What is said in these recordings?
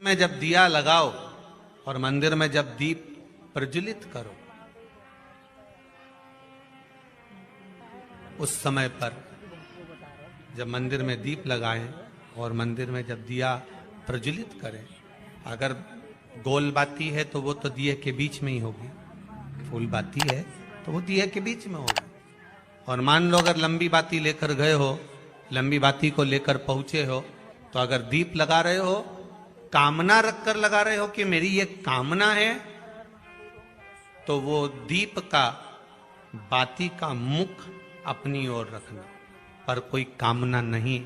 में जब दिया लगाओ और मंदिर में जब दीप प्रज्वलित करो, उस समय पर जब मंदिर में दीप लगाएं और मंदिर में जब दिया प्रज्वलित करें, अगर गोल बाती है तो वो तो दिए के बीच में ही होगी, फूल बाती है तो वो दिए के बीच में होगी। और मान लो अगर लंबी बाती लेकर गए हो, लंबी बाती को लेकर पहुंचे हो, तो अगर दीप लगा रहे हो, कामना रखकर लगा रहे हो कि मेरी ये कामना है, तो वो दीप का बाती का मुख अपनी ओर रखना, पर कोई कामना नहीं।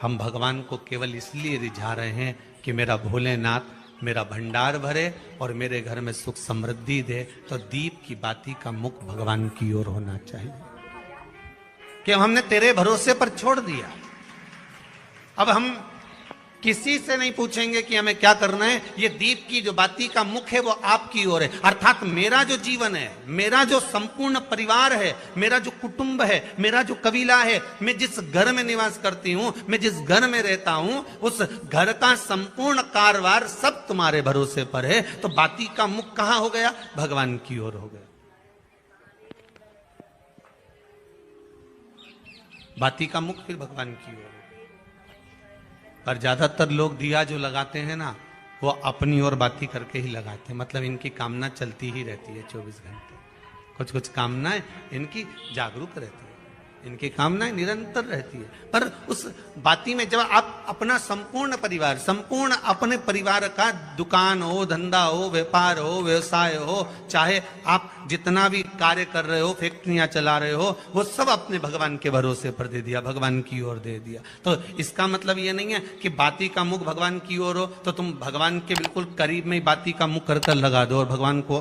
हम भगवान को केवल इसलिए रिझा रहे हैं कि मेरा भोलेनाथ मेरा भंडार भरे और मेरे घर में सुख समृद्धि दे। तो दीप की बाती का मुख भगवान की ओर होना चाहिए कि हमने तेरे भरोसे पर छोड़ दिया। अब हम किसी से नहीं पूछेंगे कि हमें क्या करना है, ये दीप की जो बाती का मुख है वो आपकी ओर है। अर्थात मेरा जो जीवन है, मेरा जो संपूर्ण परिवार है, मेरा जो कुटुंब है, मेरा जो कबीला है, मैं जिस घर में निवास करती हूं, मैं जिस घर में रहता हूं, उस घर का संपूर्ण कारभार सब तुम्हारे भरोसे पर है। तो बाती का मुख कहां हो गया? भगवान की ओर हो गया। बाती का मुख फिर भगवान की ओर। पर ज्यादातर लोग दिया जो लगाते हैं ना, वो अपनी ओर बाती करके ही लगाते हैं। मतलब इनकी कामना चलती ही रहती है 24 घंटे। कुछ कुछ कामनाएं इनकी जागरूक रहती है, इनकी कामनाएं निरंतर रहती है। पर उस बाती में जब आप अपना संपूर्ण परिवार, संपूर्ण अपने परिवार का दुकान हो, धंधा हो, व्यापार हो, व्यवसाय हो, चाहे आप जितना भी कार्य कर रहे हो, फैक्ट्रियां चला रहे हो, वो सब अपने भगवान के भरोसे पर दे दिया, भगवान की ओर दे दिया। तो इसका मतलब ये नहीं है कि बाती का मुख भगवान की ओर हो तो तुम भगवान के बिल्कुल करीब में ही बाती का मुख कर लगा दो और भगवान को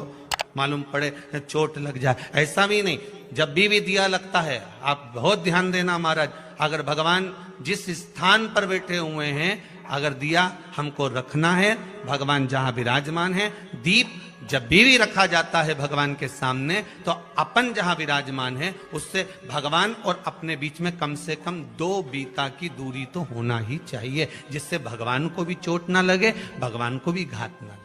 मालूम पड़े चोट लग जाए, ऐसा भी नहीं। जब भी दिया लगता है, आप बहुत ध्यान देना महाराज, अगर भगवान जिस स्थान पर बैठे हुए हैं, अगर दिया हमको रखना है, भगवान जहां विराजमान है, दीप जब भी रखा जाता है भगवान के सामने, तो अपन जहां विराजमान है उससे भगवान और अपने बीच में कम से कम 2 बीता की दूरी तो होना ही चाहिए, जिससे भगवान को भी चोट ना लगे, भगवान को भी घात ना लगे।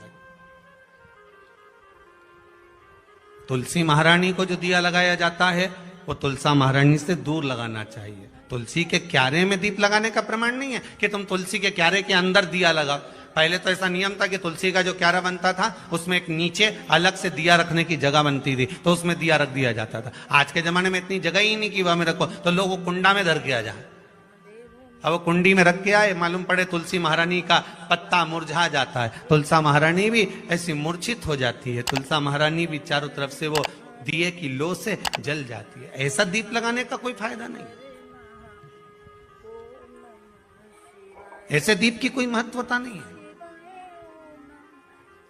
तुलसी महारानी को जो दिया लगाया जाता है वो तुलसा महारानी से दूर लगाना चाहिए। तुलसी के क्यारे में दीप लगाने का प्रमाण नहीं है कि तुम तुलसी के क्यारे के अंदर दिया लगाओ। पहले तो ऐसा नियम था कि तुलसी का जो क्यारा बनता था उसमें एक नीचे अलग से दिया रखने की जगह बनती थी, तो उसमें दिया रख दिया जाता था। आज के जमाने में इतनी जगह ही नहीं कि वह में रखो, तो लोग वो कुंडा में धर के आ जाए। अब वो कुंडी में रख के आए, मालूम पड़े तुलसी महारानी का पत्ता मुरझा जाता है, तुलसा महारानी भी ऐसी मूर्छित हो जाती है, तुलसा महारानी भी चारों तरफ से वो दिए की लो से जल जाती है। ऐसा दीप लगाने का कोई फायदा नहीं, ऐसे दीप की कोई महत्वता नहीं है।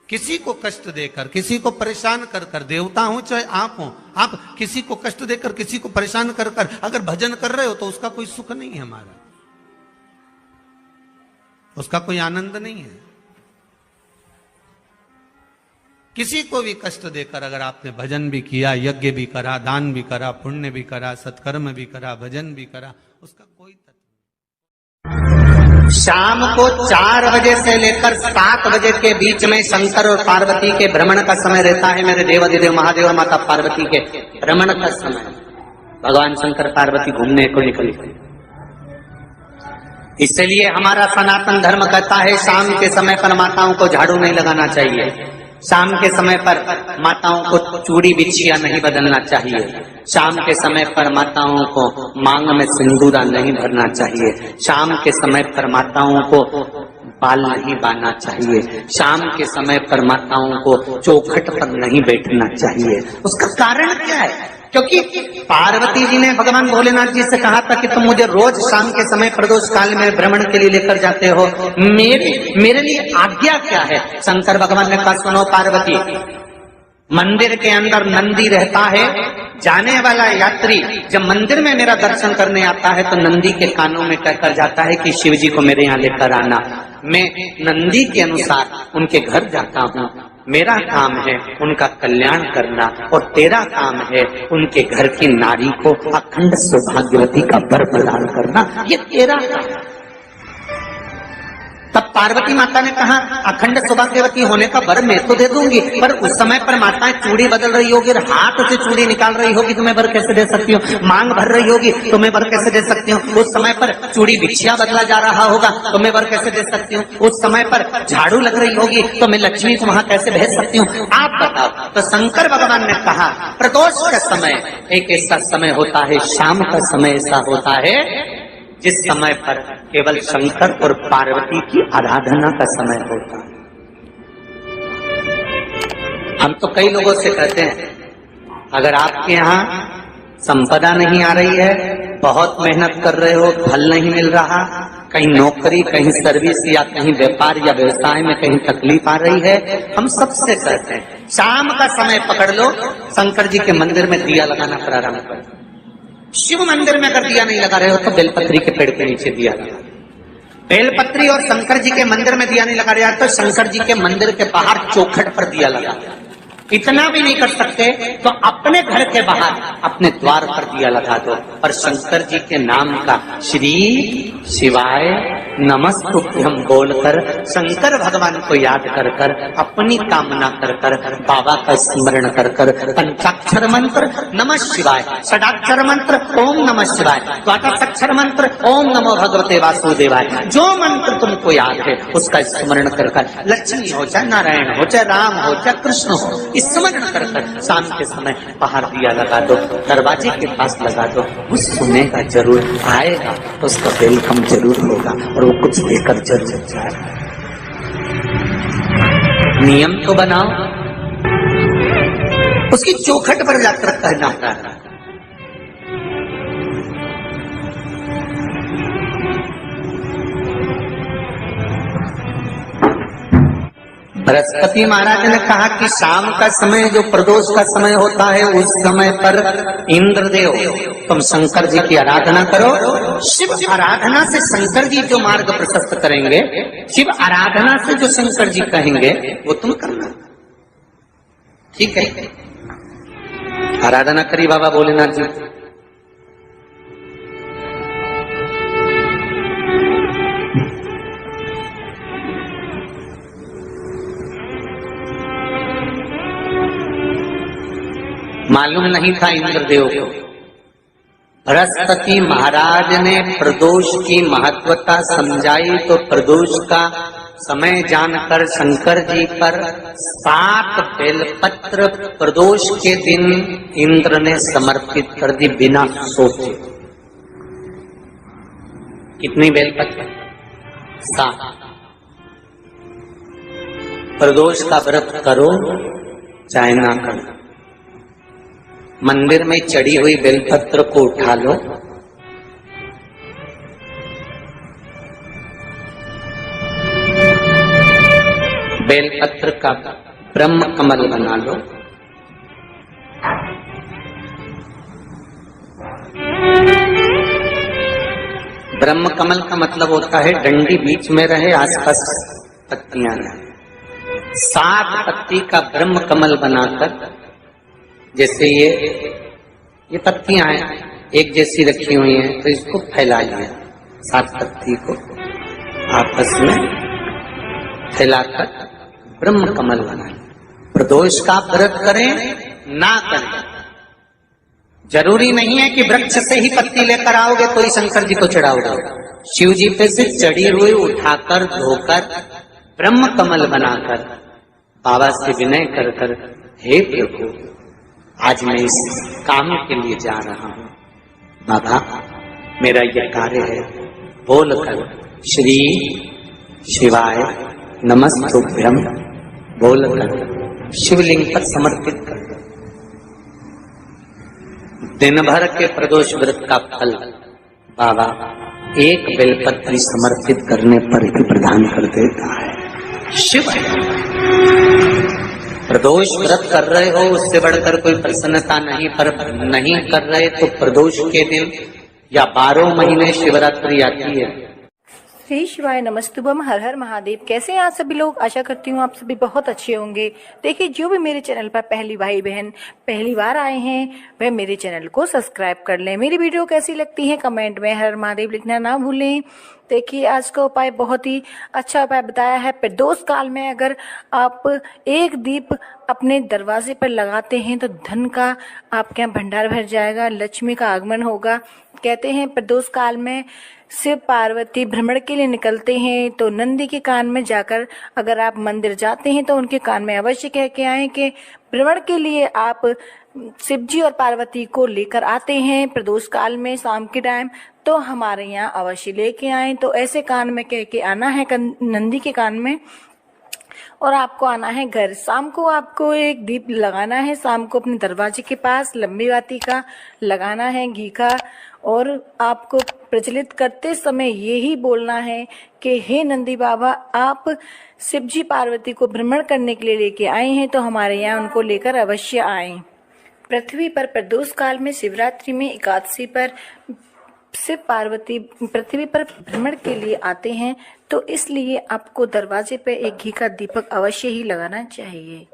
किसी को कष्ट देकर, किसी को परेशान कर कर, देवता हो चाहे आप हो, आप किसी को कष्ट देकर, किसी को परेशान कर कर अगर भजन कर रहे हो तो उसका कोई सुख नहीं है हमारा, उसका कोई आनंद नहीं है। किसी को भी कष्ट देकर अगर आपने भजन भी किया, यज्ञ भी करा, दान भी करा, पुण्य भी करा, सत्कर्म भी करा, भजन भी करा, उसका कोई तत्व नहीं। शाम को 4 बजे से लेकर 7 बजे के बीच में शंकर और पार्वती के भ्रमण का समय रहता है। मेरे देवाधिदेव महादेव और माता पार्वती के भ्रमण का समय, भगवान शंकर पार्वती घूमने को निकले। इसलिए हमारा सनातन धर्म कहता है शाम के समय पर माताओं को झाड़ू नहीं लगाना चाहिए, शाम के समय पर माताओं को चूड़ी बिछिया नहीं बदलना चाहिए, शाम के समय पर माताओं को मांग में सिंदूरा नहीं भरना चाहिए, शाम के समय पर माताओं को बाल नहीं बांधना चाहिए, शाम के समय पर माताओं को चौखट पर नहीं बैठना चाहिए। उसका कारण क्या है? क्योंकि पार्वती जी ने भगवान भोलेनाथ जी से कहा था कि तुम मुझे रोज शाम के समय प्रदोष काल में भ्रमण के लिए लेकर जाते हो, मेरे लिए आज्ञा क्या है? शंकर भगवान ने कहा सुनो पार्वती, मंदिर के अंदर नंदी रहता है, जाने वाला यात्री जब मंदिर में मेरा दर्शन करने आता है तो नंदी के कानों में कहकर जाता है कि शिव जी को मेरे यहाँ लेकर आना। मैं नंदी के अनुसार उनके घर जाता हूँ, मेरा काम है उनका कल्याण करना और तेरा काम है उनके घर की नारी को अखंड सौभाग्यवती का वर प्रदान करना, ये तेरा काम है। तब पार्वती माता ने कहा अखंड सौभाग्यवती होने का वर मैं तो दे दूंगी, पर उस समय पर माताएं चूड़ी बदल रही होगी, हाथ से चूड़ी निकाल रही होगी तो मैं वर कैसे दे सकती हूँ, मांग भर रही होगी तो मैं वर कैसे दे सकती हूँ, उस समय पर चूड़ी बिछिया बदला जा रहा होगा तो मैं वर कैसे दे सकती हूँ, उस समय पर झाड़ू लग रही होगी तो मैं लक्ष्मी को वहां कैसे भेज सकती हूँ, आप बताओ। तो शंकर भगवान ने कहा प्रदोष का समय एक ऐसा समय होता है, शाम का समय ऐसा होता है जिस समय पर केवल शंकर और पार्वती की आराधना का समय होता है। हम तो कई लोगों से कहते हैं अगर आपके यहाँ संपदा नहीं आ रही है, बहुत मेहनत कर रहे हो, फल नहीं मिल रहा, कहीं नौकरी, कहीं सर्विस या कहीं व्यापार या व्यवसाय में कहीं तकलीफ आ रही है, हम सबसे कहते हैं शाम का समय पकड़ लो, शंकर जी के मंदिर में दिया लगाना प्रारंभ करो। शिव मंदिर में अगर दिया नहीं लगा रहे हो तो बेलपत्री के पेड़ के नीचे दिया लगा। बेलपत्री और शंकर जी के मंदिर में दिया नहीं लगा रहा तो शंकर जी के मंदिर के बाहर चौखट पर दिया लगा। इतना भी नहीं कर सकते तो अपने घर के बाहर अपने द्वार पर दिया लगा दो और शंकर जी के नाम का श्री शिवाय नमस्तुभ्यम बोलकर शंकर भगवान को याद कर कर अपनी कामना कर कर बाबा का स्मरण कर कर पंचाक्षर मंत्र नमः शिवाय, षडाक्षर मंत्र ओम नमः शिवाय, द्वादशाक्षर मंत्र ओम नमो भगवते वासुदेवाय, जो मंत्र तुमको याद है उसका स्मरण कर कर लक्ष्मी हो चाहे नारायण हो चाहे राम हो चाहे कृष्ण हो स्मरण कर कर शाम के समय बाहर दिया लगा दो, दरवाजे के पास लगा दो, वो सुनेगा जरूर, आएगा उसका वेलकम जरूर होगा और वो कुछ देकर जरूर जाएगा। नियम तो बनाओ, उसकी चौखट पर जाकर कहना है बृहस्पति महाराज ने कहा कि शाम का समय जो प्रदोष का समय होता है उस समय पर इंद्रदेव तुम शंकर जी की आराधना करो। शिव आराधना से शंकर जी जो मार्ग प्रशस्त करेंगे, शिव आराधना से जो शंकर जी कहेंगे वो तुम करना, ठीक है। आराधना करी बाबा भोलेनाथ जी, मालूम नहीं था इंद्रदेव को। बृहस्पति महाराज ने प्रदोष की महत्वता समझाई तो प्रदोष का समय जानकर शंकर जी पर 7 बेलपत्र प्रदोष के दिन इंद्र ने समर्पित कर दी बिना सोचे। कितनी बेलपत्र? 7। प्रदोष का व्रत करो चाहे ना करो, मंदिर में चढ़ी हुई बेलपत्र को उठा लो, बेलपत्र का ब्रह्म कमल बना लो, ब्रह्म कमल का मतलब होता है डंडी बीच में रहे, आसपास पत्तियां रहे। 7 पत्ती का ब्रह्म कमल बनाकर, जैसे ये पत्तियां हैं एक जैसी रखी हुई हैं तो इसको फैलाइए, 7 पत्ती को आपस में फैलाकर ब्रह्म कमल बनाए। प्रदोष का व्रत करें ना करें, जरूरी नहीं है कि वृक्ष से ही पत्ती लेकर आओगे तो ही शंकर जी को चढ़ाओगे। शिव जी पे से चढ़ी हुई उठाकर धोकर ब्रह्म कमल बनाकर बाबा से विनय कर कर, हे प्रभु आज मैं इस काम के लिए जा रहा हूं, बाबा मेरा यह कार्य है, बोलकर श्री शिवाय नमस्तुभ्यम बोलकर शिवलिंग पर समर्पित कर दो। दिन भर के प्रदोष व्रत का फल बाबा एक बेलपत्री समर्पित करने पर ही प्रदान कर देता है। शिव प्रदोष व्रत कर रहे हो उससे बढ़कर कोई प्रसन्नता नहीं, पर नहीं कर रहे तो प्रदोष के दिन या 12 महीने शिवरात्रि आती है, श्री शिवाय नमस्तुभम, हर हर महादेव। कैसे हैं आप सभी लोग? आशा करती हूँ आप सभी बहुत अच्छे होंगे। देखिए, जो भी मेरे चैनल पर पहली भाई बहन पहली बार आए हैं वह मेरे चैनल को सब्सक्राइब कर लें। मेरी वीडियो कैसी लगती है कमेंट में हर हर महादेव लिखना ना भूलें। देखिए, आज का उपाय बहुत ही अच्छा उपाय बताया है। प्रदोष काल में अगर आप एक दीप अपने दरवाजे पर लगाते हैं तो धन का आपके यहाँ भंडार भर जाएगा, लक्ष्मी का आगमन होगा। कहते हैं प्रदोष काल में शिव पार्वती भ्रमण के लिए निकलते हैं तो नंदी के कान में जाकर अगर आप मंदिर जाते हैं तो उनके कान में अवश्य कह के आए कि भ्रमण के लिए आप शिव जी और पार्वती को लेकर आते हैं प्रदोष काल में शाम के टाइम, तो हमारे यहाँ अवश्य लेके आए। तो ऐसे कान में कह के आना है नंदी के कान में, और आपको आना है घर। शाम को आपको एक दीप लगाना है, शाम को अपने दरवाजे के पास लंबी बाती का लगाना है घी का, और आपको प्रज्वलित करते समय यही बोलना है कि हे नंदी बाबा, आप शिवजी पार्वती को भ्रमण करने के लिए लेके आए हैं तो हमारे यहाँ उनको लेकर अवश्य आएं। पृथ्वी पर प्रदोष काल में शिवरात्रि में एकादशी पर शिव पार्वती पृथ्वी पर भ्रमण के लिए आते हैं, तो इसलिए आपको दरवाजे पे एक घी का दीपक अवश्य ही लगाना चाहिए।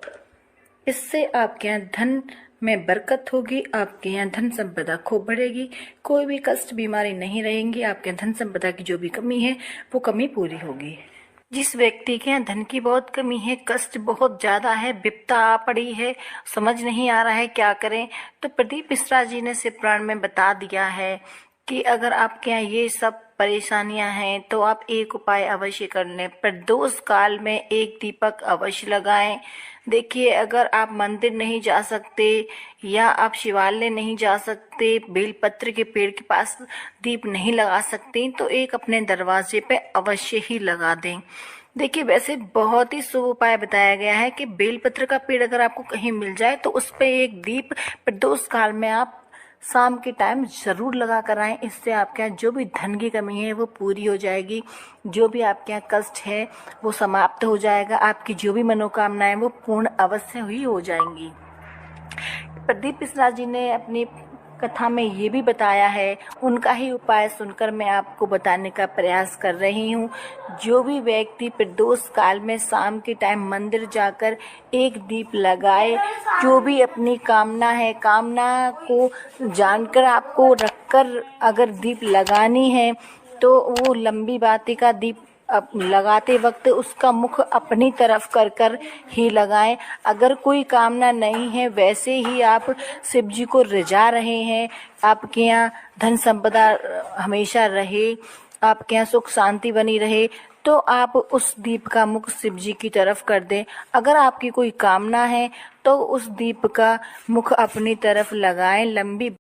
इससे आपके यहाँ धन में बरकत होगी, आपके यहाँ धन संपदा खूब बढ़ेगी, कोई भी कष्ट बीमारी नहीं रहेंगी, आपके धन संपदा की जो भी कमी है वो कमी पूरी होगी। जिस व्यक्ति के यहाँ धन की बहुत कमी है, कष्ट बहुत ज्यादा है, विपदा आ पड़ी है, समझ नहीं आ रहा है क्या करें, तो प्रदीप मिश्रा जी ने शिव पुराण में बता दिया है कि अगर आपके यहाँ ये सब परेशानियां हैं तो आप एक उपाय अवश्य कर लें। प्रदोष काल में एक दीपक अवश्य लगाएं। देखिए, अगर आप मंदिर नहीं जा सकते या आप शिवालय नहीं जा सकते, बेलपत्र के पेड़ के पास दीप नहीं लगा सकते, तो एक अपने दरवाजे पे अवश्य ही लगा दें। देखिए, वैसे बहुत ही शुभ उपाय बताया गया है कि बेलपत्र का पेड़ अगर आपको कहीं मिल जाए तो उस पे एक दीप प्रदोष काल में आप शाम के टाइम जरूर लगा कर आएं। इससे आपके यहाँ जो भी धन की कमी है वो पूरी हो जाएगी, जो भी आपके यहाँ कष्ट है वो समाप्त हो जाएगा, आपकी जो भी मनोकामनाएं वो पूर्ण अवश्य ही हो जाएंगी। प्रदीप मिश्रा जी ने अपनी कथा में ये भी बताया है, उनका ही उपाय सुनकर मैं आपको बताने का प्रयास कर रही हूँ। जो भी व्यक्ति प्रदोष काल में शाम के टाइम मंदिर जाकर एक दीप लगाए, जो भी अपनी कामना है, कामना को जानकर आपको रखकर अगर दीप लगानी है तो वो लंबी बाती का दीप अब लगाते वक्त उसका मुख अपनी तरफ कर कर ही लगाएं। अगर कोई कामना नहीं है, वैसे ही आप शिव जी को रिझा रहे हैं, आपके यहाँ धन संपदा हमेशा रहे, आपके यहाँ सुख शांति बनी रहे, तो आप उस दीप का मुख शिव जी की तरफ कर दें। अगर आपकी कोई कामना है तो उस दीप का मुख अपनी तरफ लगाएं। लंबी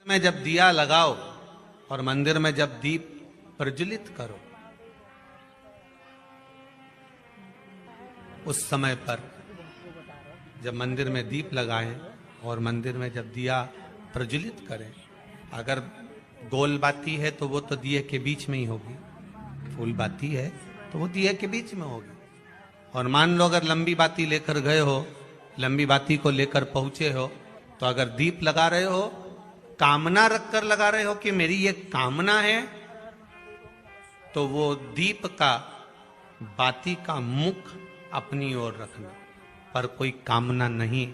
में जब दिया लगाओ और मंदिर में जब दीप प्रज्वलित करो, उस समय पर जब मंदिर में दीप लगाएं और मंदिर में जब दिया प्रज्वलित करें, अगर गोल बाती है तो वो तो दिए के बीच में ही होगी, फूल बाती है तो वो दिए के बीच में होगी। और मान लो अगर लंबी बाती लेकर गए हो, लंबी बाती को लेकर पहुंचे हो, तो अगर दीप लगा रहे हो, कामना रखकर लगा रहे हो कि मेरी ये कामना है, तो वो दीप का बाती का मुख अपनी ओर रखना, पर कोई कामना नहीं।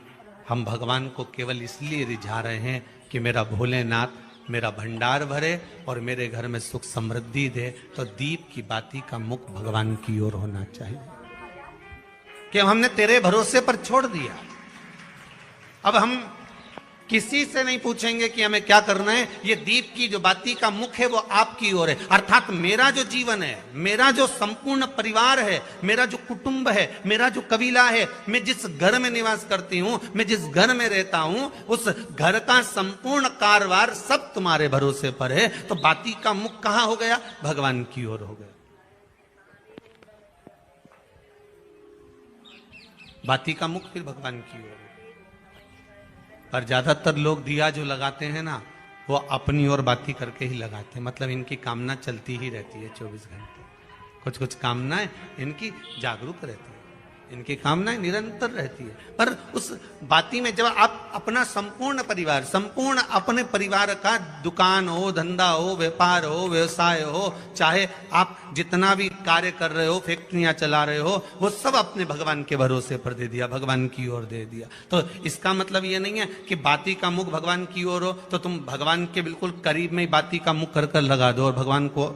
हम भगवान को केवल इसलिए रिझा रहे हैं कि मेरा भोलेनाथ मेरा भंडार भरे और मेरे घर में सुख समृद्धि दे। तो दीप की बाती का मुख भगवान की ओर होना चाहिए कि हमने तेरे भरोसे पर छोड़ दिया। अब हम किसी से नहीं पूछेंगे कि हमें क्या करना है, ये दीप की जो बाती का मुख है वो आपकी ओर है। अर्थात मेरा जो जीवन है, मेरा जो संपूर्ण परिवार है, मेरा जो कुटुंब है, मेरा जो कबीला है, मैं जिस घर में निवास करती हूं, मैं जिस घर में रहता हूं, उस घर का संपूर्ण कारभार सब तुम्हारे भरोसे पर है। तो बाती का मुख कहां हो गया? भगवान की ओर हो गया। बाती का मुख फिर भगवान की ओर। पर ज्यादातर लोग दिया जो लगाते हैं ना, वो अपनी ओर बाती करके ही लगाते हैं। मतलब इनकी कामना चलती ही रहती है 24 घंटे, कुछ कुछ कामनाएं इनकी जागरूक रहती है। इनकी कामनाएं निरंतर रहती है। पर उस बाती में जब आप अपना संपूर्ण परिवार, संपूर्ण अपने परिवार का दुकान हो, धंधा हो, व्यापार हो, व्यवसाय हो, चाहे आप जितना भी कार्य कर रहे हो, फैक्ट्रियां चला रहे हो, वो सब अपने भगवान के भरोसे पर दे दिया, भगवान की ओर दे दिया। तो इसका मतलब ये नहीं है कि बाती का मुख भगवान की ओर हो तो तुम भगवान के बिल्कुल करीब में ही बाती का मुख कर कर लगा दो और भगवान को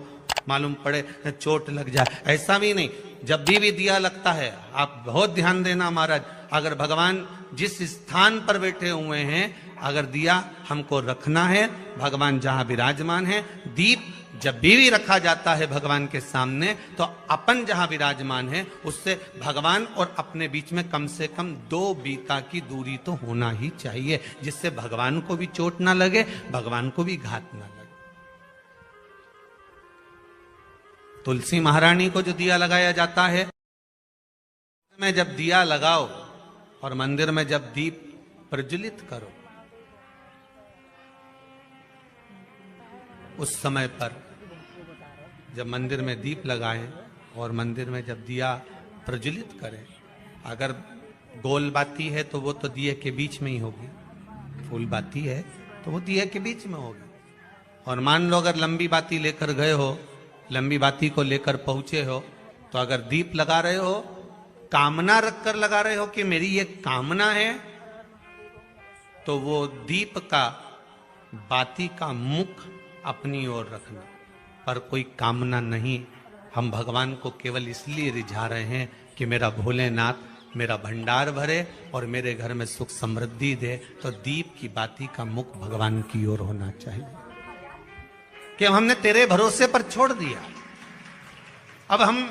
मालूम पड़े चोट लग जाए, ऐसा भी नहीं। जब भी दिया लगता है, आप बहुत ध्यान देना महाराज, अगर भगवान जिस स्थान पर बैठे हुए हैं, अगर दिया हमको रखना है, भगवान जहां विराजमान है, दीप जब भी रखा जाता है भगवान के सामने, तो अपन जहां विराजमान है उससे भगवान और अपने बीच में कम से कम 2 बीता की दूरी तो होना ही चाहिए, जिससे भगवान को भी चोट ना लगे, भगवान को भी घात ना लगे। तुलसी महारानी को जो दिया लगाया जाता है, में जब दिया लगाओ और मंदिर में जब दीप प्रज्वलित करो, उस समय पर जब मंदिर में दीप लगाएं और मंदिर में जब दिया प्रज्वलित करें, अगर गोल बाती है तो वो तो दिए के बीच में ही होगी, फूल बाती है तो वो दिए के बीच में होगी। और मान लो अगर लंबी बाती लेकर गए हो, लंबी बाती को लेकर पहुंचे हो, तो अगर दीप लगा रहे हो, कामना रखकर लगा रहे हो कि मेरी ये कामना है, तो वो दीप का, बाती का मुख अपनी ओर रखना, पर कोई कामना नहीं। हम भगवान को केवल इसलिए रिझा रहे हैं कि मेरा भोलेनाथ मेरा भंडार भरे और मेरे घर में सुख समृद्धि दे, तो दीप की बाती का मुख भगवान की ओर होना चाहिए कि हमने तेरे भरोसे पर छोड़ दिया। अब हम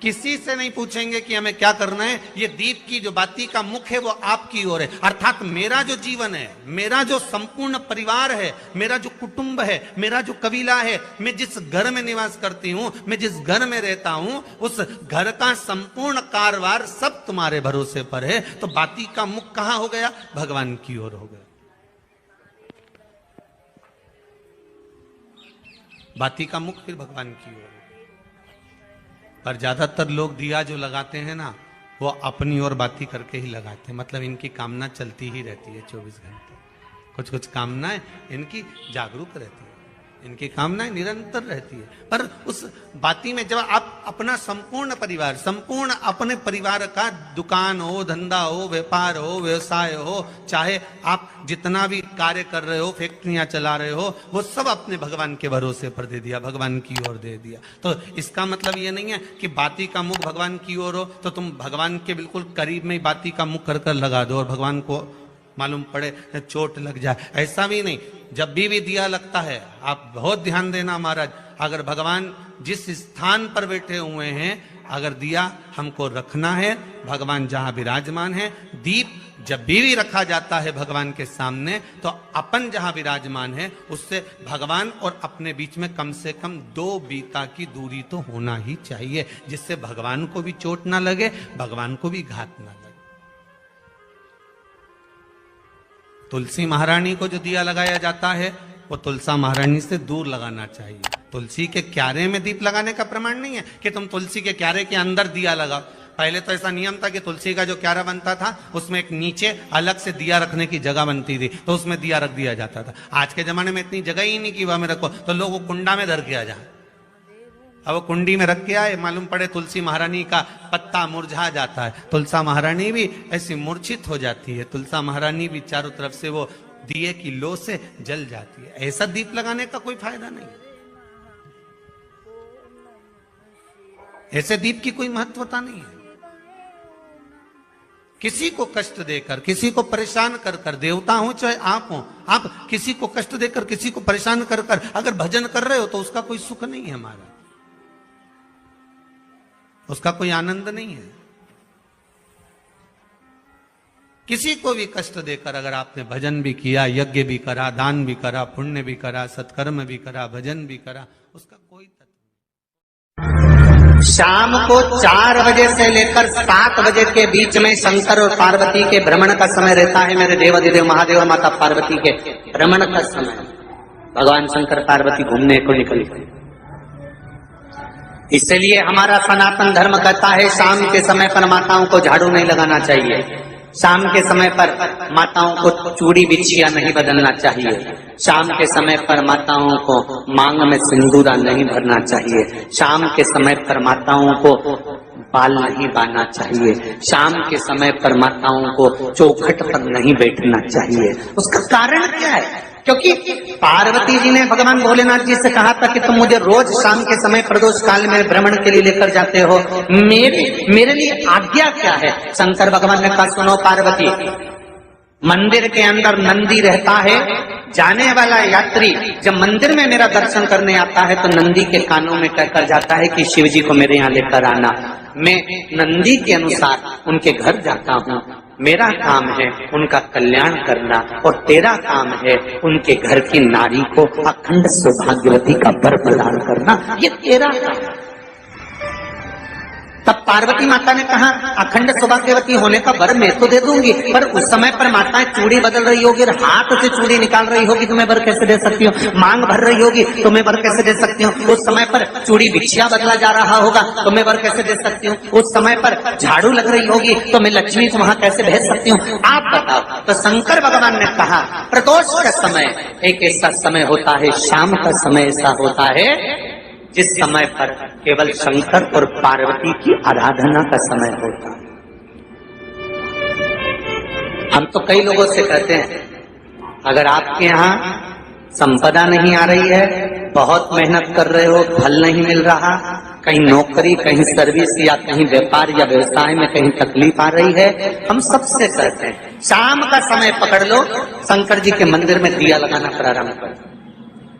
किसी से नहीं पूछेंगे कि हमें क्या करना है, ये दीप की जो बाती का मुख है वो आपकी ओर है। अर्थात मेरा जो जीवन है, मेरा जो संपूर्ण परिवार है, मेरा जो कुटुंब है, मेरा जो कबीला है, मैं जिस घर में निवास करती हूं, मैं जिस घर में रहता हूं, उस घर का संपूर्ण कारभार सब तुम्हारे भरोसे पर है। तो बाती का मुख कहां हो गया? भगवान की ओर हो गया। बाती का मुख फिर भगवान की ओर। पर ज्यादातर लोग दिया जो लगाते हैं ना, वो अपनी ओर बाती करके ही लगाते हैं। मतलब इनकी कामना चलती ही रहती है 24 घंटे। कुछ कुछ कामनाएं इनकी जागरूक रहती है, इनकी कामनाएं निरंतर रहती है। पर उस बाती में जब आप अपना संपूर्ण परिवार, संपूर्ण अपने परिवार का दुकान हो, धंधा हो, व्यापार हो, व्यवसाय हो, चाहे आप जितना भी कार्य कर रहे हो, फैक्ट्रियां चला रहे हो, वो सब अपने भगवान के भरोसे पर दे दिया, भगवान की ओर दे दिया। तो इसका मतलब ये नहीं है कि बाती का मुख भगवान की ओर हो तो तुम भगवान के बिल्कुल करीब में ही बाती का मुख कर कर लगा दो और भगवान को मालूम पड़े चोट लग जाए, ऐसा भी नहीं। जब भी दिया लगता है, आप बहुत ध्यान देना महाराज, अगर भगवान जिस स्थान पर बैठे हुए हैं, अगर दिया हमको रखना है, भगवान जहां विराजमान है, दीप जब भी रखा जाता है भगवान के सामने, तो अपन जहां विराजमान है उससे भगवान और अपने बीच में कम से कम 2 बीता की दूरी तो होना ही चाहिए, जिससे भगवान को भी चोट ना लगे, भगवान को भी घात ना लगे। तुलसी महारानी को जो दिया लगाया जाता है, वो तुलसा महारानी से दूर लगाना चाहिए। तुलसी के क्यारे में दीप लगाने का प्रमाण नहीं है कि तुम तुलसी के क्यारे के अंदर दिया लगाओ। पहले तो ऐसा नियम था कि तुलसी का जो क्यारा बनता था उसमें एक नीचे अलग से दिया रखने की जगह बनती थी, तो उसमें दिया रख दिया जाता था। आज के जमाने में इतनी जगह ही नहीं कि वह में रखो, तो लोग वो कुंडा में धर के आ जाए। अब वो कुंडी में रख के आए, मालूम पड़े तुलसी महारानी का पत्ता मुरझा जाता है, तुलसा महारानी भी ऐसी मूर्छित हो जाती है, तुलसा महारानी भी चारों तरफ से वो दिए की लो से जल जाती है। ऐसा दीप लगाने का कोई फायदा नहीं, ऐसे दीप की कोई महत्वता नहीं है। किसी को कष्ट देकर, किसी को परेशान कर कर, देवता हो चाहे आप हो, आप किसी को कष्ट देकर, किसी को परेशान कर कर अगर भजन कर रहे हो तो उसका कोई सुख नहीं है हमारा, उसका कोई आनंद नहीं है। किसी को भी कष्ट देकर अगर आपने भजन भी किया, यज्ञ भी करा, दान भी करा, पुण्य भी करा, सत्कर्म भी करा, भजन भी करा, उसका कोई तत्व नहीं। शाम को 4 बजे से लेकर 7 बजे के बीच में शंकर और पार्वती के भ्रमण का समय रहता है। मेरे देवाधिदेव महादेव और माता पार्वती के भ्रमण का समय, भगवान शंकर पार्वती घूमने को निकले। इसलिए हमारा सनातन धर्म कहता है शाम के समय पर माताओं को झाड़ू नहीं लगाना चाहिए, शाम के समय पर माताओं को चूड़ी बिछिया नहीं बदलना चाहिए, शाम के समय पर माताओं को मांग में सिंदूरा नहीं भरना चाहिए, शाम के समय पर माताओं को बाल नहीं बांधना चाहिए, शाम के समय पर माताओं को चौखट पर नहीं बैठना चाहिए। उसका कारण क्या है? क्योंकि पार्वती जी ने भगवान भोलेनाथ जी से कहा था कि तुम मुझे रोज शाम के समय प्रदोष काल में भ्रमण के लिए लेकर जाते हो, मेरे लिए आज्ञा क्या है? शंकर भगवान ने कहा सुनो पार्वती, मंदिर के अंदर नंदी रहता है, जाने वाला यात्री जब मंदिर में मेरा दर्शन करने आता है तो नंदी के कानों में कहकर जाता है कि शिव जी को मेरे यहाँ लेकर आना। मैं नंदी के अनुसार उनके घर जाता हूँ, मेरा काम है उनका कल्याण करना और तेरा काम है उनके घर की नारी को अखंड सौभाग्यवती का वर प्रदान करना, ये तेरा काम। तब पार्वती माता ने कहा अखंड सौभाग्यवती होने का वर मैं तो दे दूंगी, पर उस समय पर माताएं चूड़ी बदल रही होगी, हाथ से चूड़ी निकाल रही होगी तो मैं वर कैसे दे सकती हूँ? मांग भर रही होगी तो मैं वर कैसे दे सकती हूँ? उस समय पर चूड़ी बिछिया बदला जा रहा होगा तो मैं वर कैसे दे सकती हूँ? उस समय पर झाड़ू लग रही होगी तो मैं लक्ष्मी को वहां कैसे भेज सकती हूँ? आप बताओ। तो शंकर भगवान ने कहा प्रदोष का समय एक ऐसा समय होता है, शाम का समय ऐसा होता है जिस समय पर केवल शंकर और पार्वती की आराधना का समय होता है। हम तो कई लोगों से कहते हैं अगर आपके यहाँ संपदा नहीं आ रही है, बहुत मेहनत कर रहे हो, फल नहीं मिल रहा, कहीं नौकरी, कहीं सर्विस या कहीं व्यापार या व्यवसाय में कहीं तकलीफ आ रही है, हम सबसे कहते हैं शाम का समय पकड़ लो, शंकर जी के मंदिर में दिया लगाना प्रारंभ कर।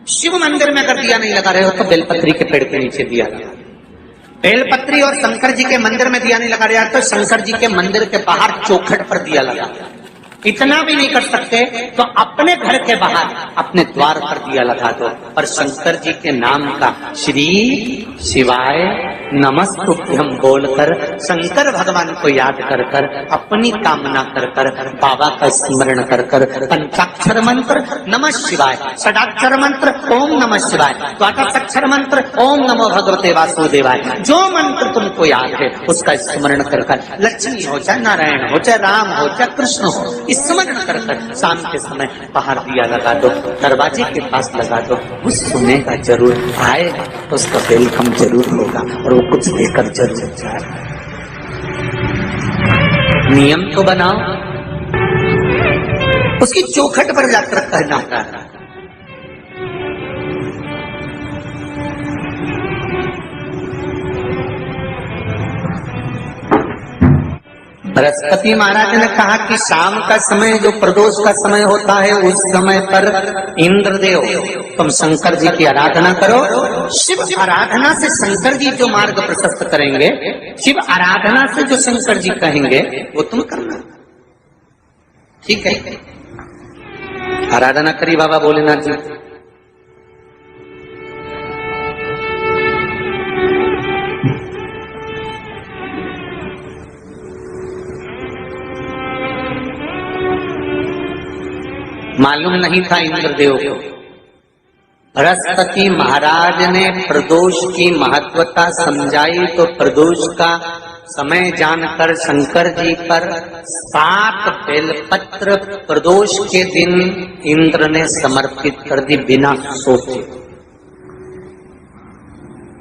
शिव मंदिर में अगर दिया नहीं लगा रहे हो तो बेलपत्री के पेड़ के नीचे दिया लगा। बेलपत्री और शंकर जी के मंदिर में दिया नहीं लगा रहे तो शंकर जी के मंदिर के बाहर चौखट पर दिया लगा। इतना भी नहीं कर सकते तो अपने घर के बाहर अपने द्वार पर दिया लगा दो, पर शंकर जी के नाम का श्री शिवाय नमस्तुभ्यम बोलकर शंकर भगवान को याद कर कर अपनी कामना कर कर बाबा का स्मरण कर कर पंचाक्षर मंत्र नमः शिवाय, षडाक्षर मंत्र ओम नमः शिवाय, द्वादशाक्षर मंत्र ओम नमो भगवते वासुदेवाय, जो मंत्र तुमको याद है उसका स्मरण कर कर लक्ष्मी हो चाहे नारायण हो चाहे राम हो चाहे कृष्ण हो स्मरण कर कर शाम के समय बाहर दिया लगा दो, दरवाजे के पास लगा दो। वो सुनेगा जरूर, आएगा तो उसका वेलकम जरूर होगा और वो कुछ देकर जरूर जाए। नियम तो बनाओ, उसकी चौखट पर जाकर कहना है बृहस्पति महाराज ने कहा कि शाम का समय जो प्रदोष का समय होता है उस समय पर इंद्रदेव तुम शंकर जी की आराधना करो। शिव आराधना से शंकर जी जो मार्ग प्रशस्त करेंगे, शिव आराधना से जो शंकर जी कहेंगे वो तुम करना, ठीक है? आराधना करी बाबा भोलेनाथ जी। मालूम नहीं था इंद्रदेव को। बृहस्पति महाराज ने प्रदोष की महत्वता समझाई तो प्रदोष का समय जानकर शंकर जी पर 7 बेलपत्र प्रदोष के दिन इंद्र ने समर्पित कर दी बिना सोचे।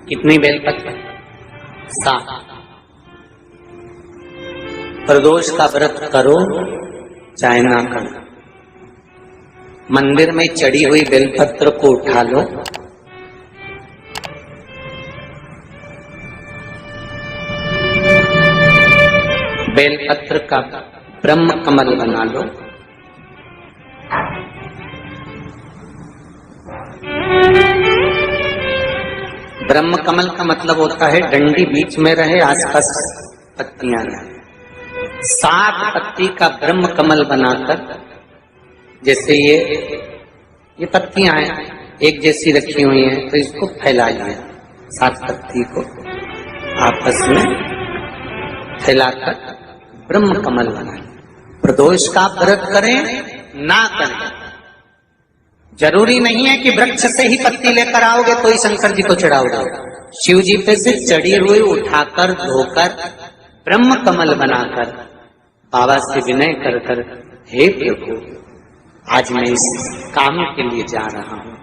कितनी बेलपत्र? 7। प्रदोष का व्रत करो चाहे ना करो, मंदिर में चढ़ी हुई बेलपत्र को उठा लो, बेलपत्र का ब्रह्म कमल बना लो, ब्रह्म कमल का मतलब होता है डंडी बीच में रहे, आसपास पत्तियां रहे। 7 पत्ती का ब्रह्म कमल बनाकर, जैसे ये पत्तियां हैं एक जैसी रखी हुई हैं तो इसको फैलाइए, 7 पत्ती को आपस में फैलाकर ब्रह्म कमल बनाए। प्रदोष का व्रत करें ना करें, जरूरी नहीं है कि वृक्ष से ही पत्ती लेकर आओगे तो ही शंकर जी को चढ़ाओगे। शिव जी पे से चढ़ी हुई उठाकर धोकर ब्रह्म कमल बनाकर बाबा से विनय कर कर, हे प्रभु आज मैं इस काम के लिए जा रहा हूं,